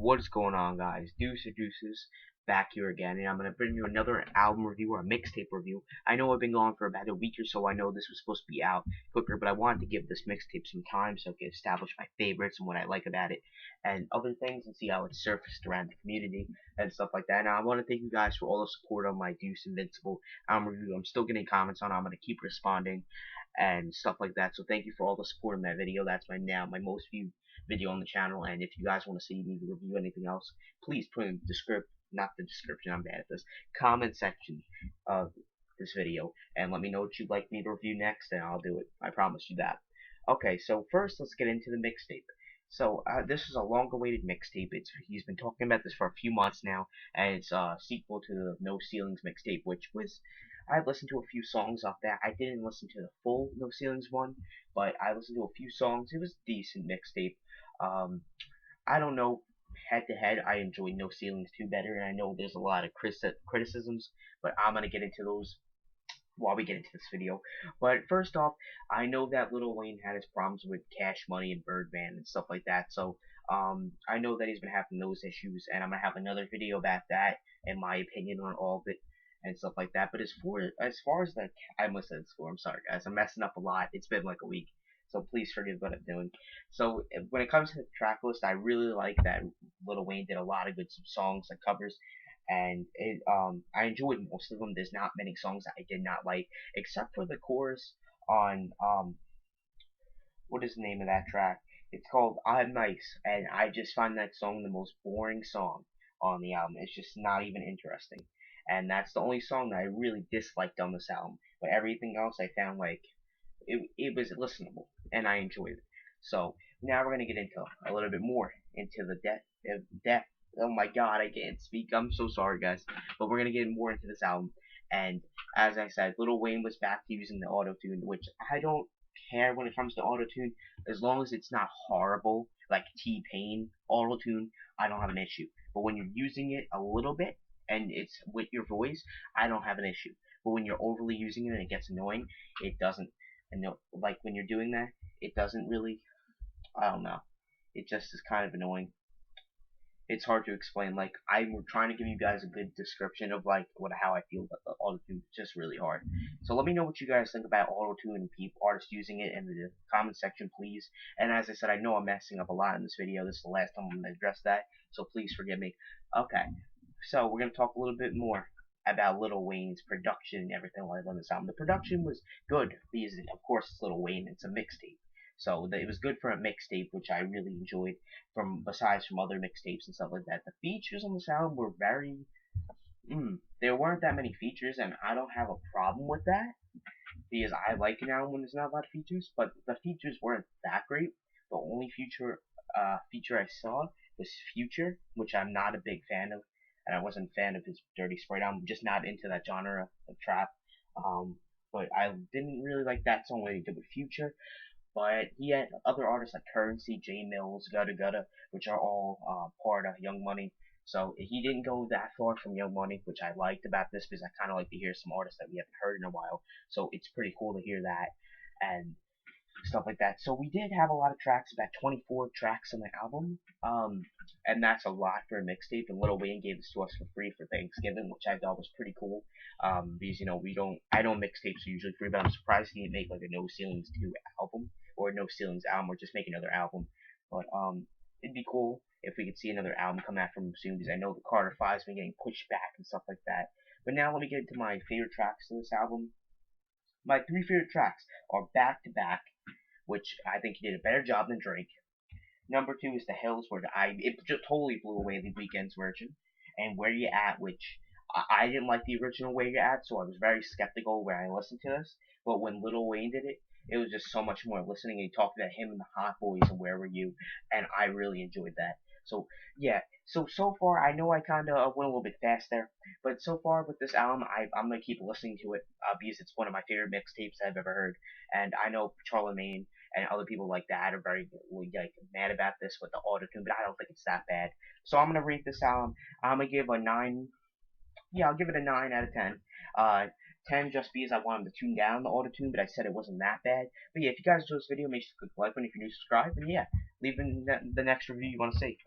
What is going on, guys? Deuce or Deuces back here again, and I'm gonna bring you another album review or a mixtape review. I know I've been gone for about a week or so. I know this was supposed to be out quicker, but I wanted to give this mixtape some time so I could establish my favorites and what I like about it, and other things, and see how it's surfaced around the community and stuff like that. And I want to thank you guys for all the support on my Deuce Invincible album review. I'm still getting comments on it. I'm gonna keep responding and stuff like that. So thank you for all the support in that video. That's my most viewed video on the channel. And if you guys want to see me review anything else, please put in the not the description, I'm bad at this, comment section of this video and let me know what you'd like me to review next, and I'll do it. I promise you that. Okay, so first let's get into the mixtape. So this is a long-awaited mixtape. He's been talking about this for a few months now, and it's a sequel to the No Ceilings mixtape, which was, I listened to a few songs off that. I didn't listen to the full No Ceilings one, but I listened to a few songs. It was a decent mixtape. I don't know, head to head, I enjoyed No Ceilings 2 better, and I know there's a lot of criticisms, but I'm gonna get into those while we get into this video. But first off, I know that Lil Wayne had his problems with Cash Money and Birdman and stuff like that, so I know that he's been having those issues, and I'm gonna have another video about that and my opinion on all of it and stuff like that. But as far as the, I must say the score, I'm sorry guys, I'm messing up a lot. It's been like a week, so please forgive what I'm doing. So when it comes to the track list, I really like that Lil Wayne did a lot of good songs and covers, and I enjoyed most of them. There's not many songs that I did not like, except for the chorus on what is the name of that track? It's called I'm Nice, and I just find that song the most boring song on the album. It's just not even interesting, and that's the only song that I really disliked on this album. But everything else I found like it was listenable, and I enjoyed it. So now we're gonna get into a little bit more into the death. Oh my God, I can't speak. I'm so sorry, guys. But we're gonna get more into this album. And as I said, Lil Wayne was back to using the auto tune, which I don't care when it comes to auto tune, as long as it's not horrible like T-Pain auto tune. I don't have an issue. But when you're using it a little bit and it's with your voice, I don't have an issue. But when you're overly using it and it gets annoying, it doesn't. And like when you're doing that, it doesn't really, I don't know, it just is kind of annoying. It's hard to explain. Like, I'm trying to give you guys a good description of like how I feel about the auto-tune. It's just really hard. So let me know what you guys think about auto-tune and artists using it in the comment section, please. And as I said, I know I'm messing up a lot in this video. This is the last time I'm going to address that, so please forgive me. Okay, so we're going to talk a little bit more about Lil Wayne's production and everything like on this album. The production was good because, of course, it's Lil Wayne. It's a mixtape, so it was good for a mixtape, which I really enjoyed. Besides from other mixtapes and stuff like that, the features on this album were very. There weren't that many features, and I don't have a problem with that because I like an album when there's not a lot of features. But the features weren't that great. The only feature I saw was Future, which I'm not a big fan of. And I wasn't a fan of his Dirty Sprite. I'm just not into that genre of trap. But I didn't really like that song when he did with Future. But he had other artists like Currency, J Mills, Gutta Gutta, which are all part of Young Money. So he didn't go that far from Young Money, which I liked about this because I kind of like to hear some artists that we haven't heard in a while. So it's pretty cool to hear that and stuff like that. So we did have a lot of tracks, about 24 tracks on the album, and that's a lot for a mixtape. And Lil Wayne gave this to us for free for Thanksgiving, which I thought was pretty cool. Because I don't mixtapes are usually free, but I'm surprised he didn't make like a No Ceilings 2 album or No Ceilings album, or just make another album. But it'd be cool if we could see another album come out from him soon, because I know the Carter 5's been getting pushed back and stuff like that. But now let me get into my favorite tracks to this album. My 3 favorite tracks are Back to Back, which I think he did a better job than Drake. Number 2 is The Hills, where it just totally blew away the Weeknd's version. And Where You At, which I didn't like the original Where You At, so I was very skeptical when I listened to this. But when Lil Wayne did it, it was just so much more listening. And he talked about him and the Hot Boys and Where Were You, and I really enjoyed that. So yeah, so far I know I kind of went a little bit fast there, but so far with this album, I'm gonna keep listening to it because it's one of my favorite mixtapes I've ever heard. And I know Charlemagne and other people like that are very like mad about this with the autotune, but I don't think it's that bad. So I'm gonna rate this album. I'm gonna give a 9. Yeah, I'll give it a 9 out of 10. 10 just because I wanted to tune down the autotune, but I said it wasn't that bad. But yeah, if you guys enjoyed this video, make sure to click the like button if you're new, subscribe, and yeah, leave in the next review you want to see.